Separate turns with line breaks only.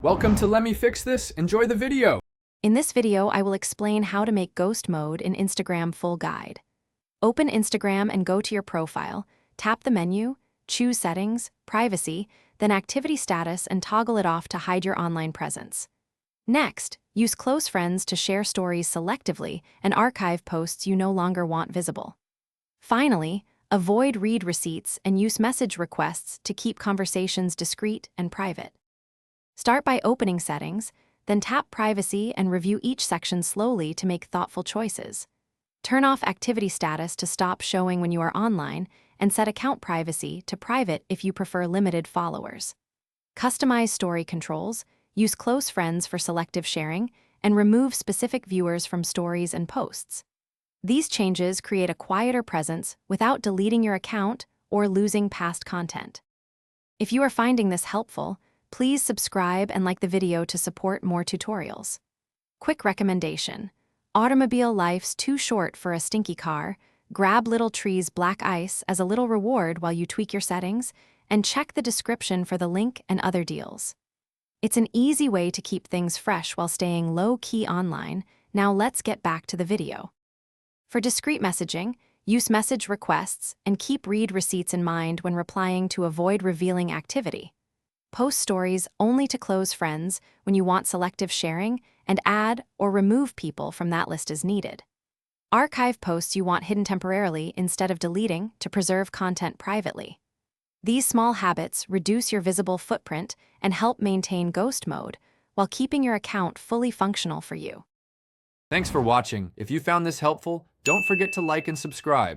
Welcome to Let Me Fix This. Enjoy the video.
In this video, I will explain how to make ghost mode in Instagram full guide. Open Instagram and go to your profile, tap the menu, choose Settings, Privacy, then Activity Status and toggle it off to hide your online presence. Next, use Close Friends to share stories selectively and archive posts you no longer want visible. Finally, avoid read receipts and use message requests to keep conversations discreet and private. Start by opening Settings, then tap Privacy and review each section slowly to make thoughtful choices. Turn off Activity Status to stop showing when you are online, and set Account Privacy to private if you prefer limited followers. Customize story controls, use Close Friends for selective sharing, and remove specific viewers from stories and posts. These changes create a quieter presence without deleting your account or losing past content. If you are finding this helpful, please subscribe and like the video to support more tutorials. Quick recommendation: automobile life's too short for a stinky car. Grab Little Tree's black ice as a little reward while you tweak your settings, and check the description for the link and other deals. It's an easy way to keep things fresh while staying low-key online. Now let's get back to the video. For discreet messaging, use message requests and keep read receipts in mind when replying to avoid revealing activity. Post stories only to close friends when you want selective sharing, and add or remove people from that list as needed. Archive posts you want hidden temporarily instead of deleting to preserve content privately. These small habits reduce your visible footprint and help maintain ghost mode while keeping your account fully functional for you.
Thanks for watching. If you found this helpful, don't forget to like and subscribe.